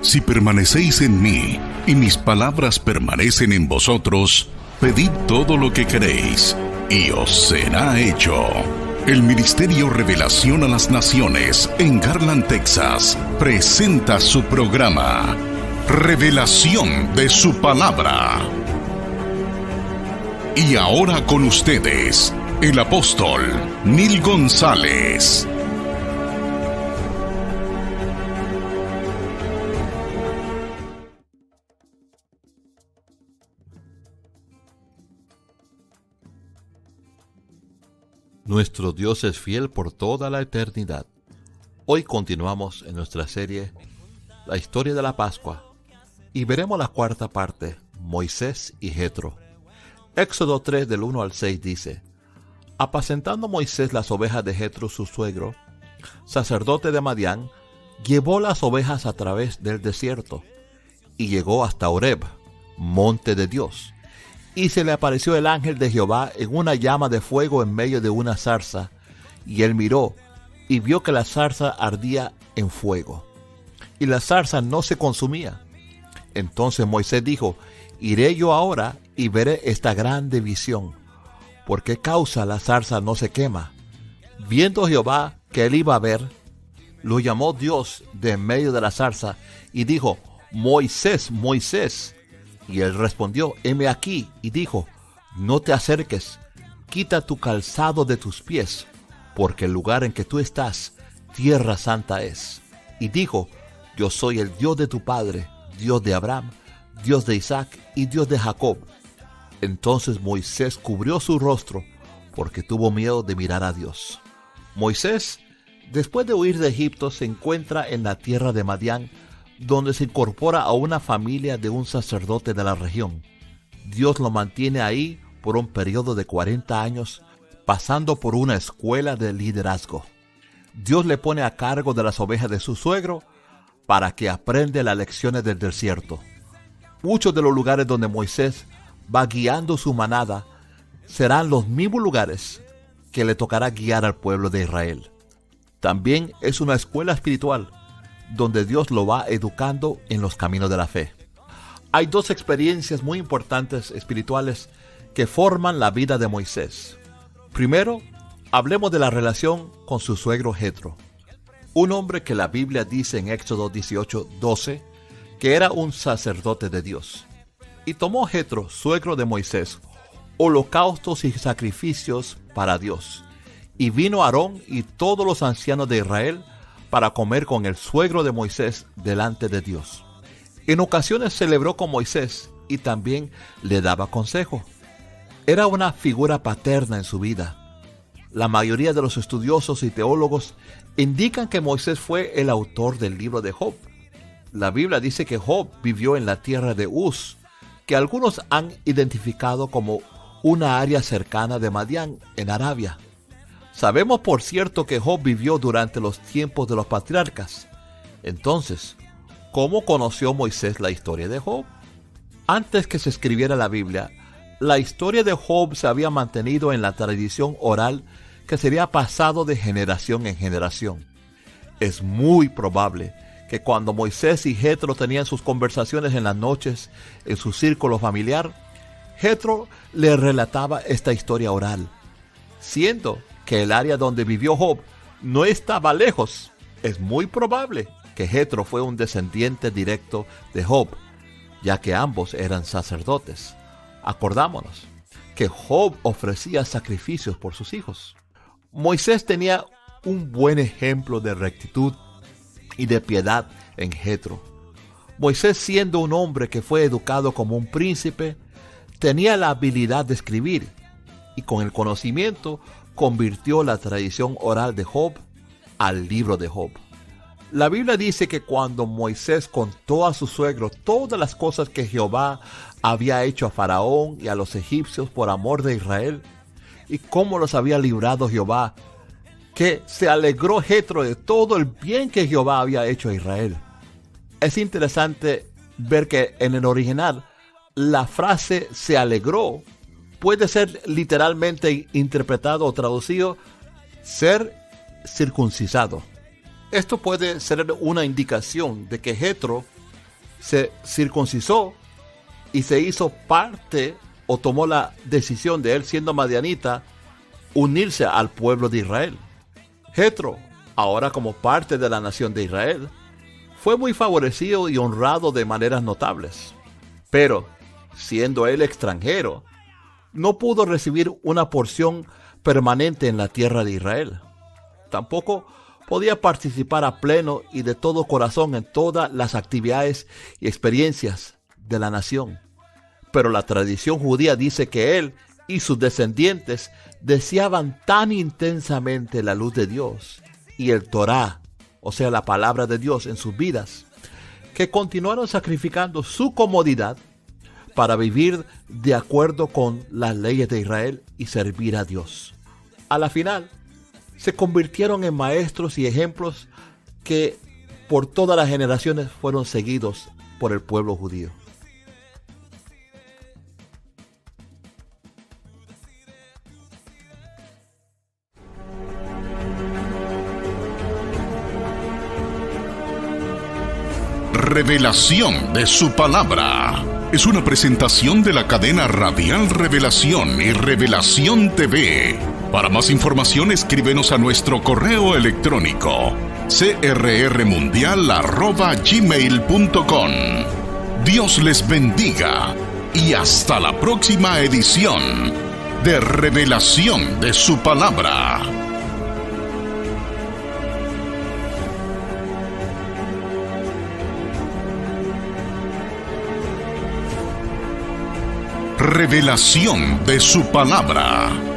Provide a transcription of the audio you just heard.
Si permanecéis en mí, y mis palabras permanecen en vosotros, pedid todo lo que queréis, y os será hecho. El Ministerio Revelación a las Naciones en Garland, Texas, presenta su programa, Revelación de su Palabra. Y ahora con ustedes, el apóstol Neil González. Nuestro Dios es fiel por toda la eternidad. Hoy continuamos en nuestra serie La historia de la Pascua y veremos la cuarta parte, Moisés y Jetro. Éxodo 3 del 1 al 6 dice: Apacentando Moisés las ovejas de Jetro su suegro, sacerdote de Madián, llevó las ovejas a través del desierto y llegó hasta Horeb, monte de Dios. Y se le apareció el ángel de Jehová en una llama de fuego en medio de una zarza. Y él miró y vio que la zarza ardía en fuego, y la zarza no se consumía. Entonces Moisés dijo: Iré yo ahora y veré esta grande visión. ¿Por qué causa la zarza no se quema? Viendo Jehová que él iba a ver, lo llamó Dios de en medio de la zarza y dijo: Moisés, Moisés. Y él respondió: heme aquí. Y dijo: no te acerques, quita tu calzado de tus pies, porque el lugar en que tú estás, tierra santa es. Y dijo: yo soy el Dios de tu padre, Dios de Abraham, Dios de Isaac y Dios de Jacob. Entonces Moisés cubrió su rostro, porque tuvo miedo de mirar a Dios. Moisés, después de huir de Egipto, se encuentra en la tierra de Madián, donde se incorpora a una familia de un sacerdote de la región. Dios lo mantiene ahí por un periodo de 40 años, pasando por una escuela de liderazgo. Dios le pone a cargo de las ovejas de su suegro para que aprenda las lecciones del desierto. Muchos de los lugares donde Moisés va guiando su manada serán los mismos lugares que le tocará guiar al pueblo de Israel. También es una escuela espiritual donde Dios lo va educando en los caminos de la fe. Hay dos experiencias muy importantes espirituales que forman la vida de Moisés. Primero, hablemos de la relación con su suegro Jetro, un hombre que la Biblia dice en Éxodo 18:12 que era un sacerdote de Dios. Y tomó Jetro, suegro de Moisés, holocaustos y sacrificios para Dios. Y vino Aarón y todos los ancianos de Israel para comer con el suegro de Moisés delante de Dios. En ocasiones celebró con Moisés y también le daba consejo. Era una figura paterna en su vida. La mayoría de los estudiosos y teólogos indican que Moisés fue el autor del libro de Job. La Biblia dice que Job vivió en la tierra de Uz, que algunos han identificado como una área cercana de Madián, en Arabia. Sabemos por cierto que Job vivió durante los tiempos de los patriarcas. Entonces, ¿cómo conoció Moisés la historia de Job? Antes que se escribiera la Biblia, la historia de Job se había mantenido en la tradición oral que sería pasado de generación en generación. Es muy probable que cuando Moisés y Jetro tenían sus conversaciones en las noches en su círculo familiar, Jetro le relataba esta historia oral, siendo que el área donde vivió Job no estaba lejos. Es muy probable que Jetro fue un descendiente directo de Job, ya que ambos eran sacerdotes. Acordámonos que Job ofrecía sacrificios por sus hijos. Moisés tenía un buen ejemplo de rectitud y de piedad en Jetro. Moisés, siendo un hombre que fue educado como un príncipe, tenía la habilidad de escribir y con el conocimiento convirtió la tradición oral de Job al libro de Job. La Biblia dice que cuando Moisés contó a su suegro todas las cosas que Jehová había hecho a Faraón y a los egipcios por amor de Israel, y cómo los había librado Jehová, que se alegró Jetro de todo el bien que Jehová había hecho a Israel. Es interesante ver que en el original la frase se alegró puede ser literalmente interpretado o traducido ser circuncisado. Esto puede ser una indicación de que Jetro se circuncidó y se hizo parte o tomó la decisión de él, siendo madianita, unirse al pueblo de Israel. Jetro, ahora como parte de la nación de Israel, fue muy favorecido y honrado de maneras notables. Pero, siendo él extranjero, no pudo recibir una porción permanente en la tierra de Israel. Tampoco podía participar a pleno y de todo corazón en todas las actividades y experiencias de la nación. Pero la tradición judía dice que él y sus descendientes deseaban tan intensamente la luz de Dios y el Torá, o sea, la palabra de Dios en sus vidas, que continuaron sacrificando su comodidad para vivir de acuerdo con las leyes de Israel y servir a Dios. A la final, se convirtieron en maestros y ejemplos que por todas las generaciones fueron seguidos por el pueblo judío. Revelación de su palabra. Es una presentación de la cadena radial Revelación y Revelación TV. Para más información, escríbenos a nuestro correo electrónico crmundial@gmail.com. Dios les bendiga y hasta la próxima edición de Revelación de su palabra. Revelación de su palabra.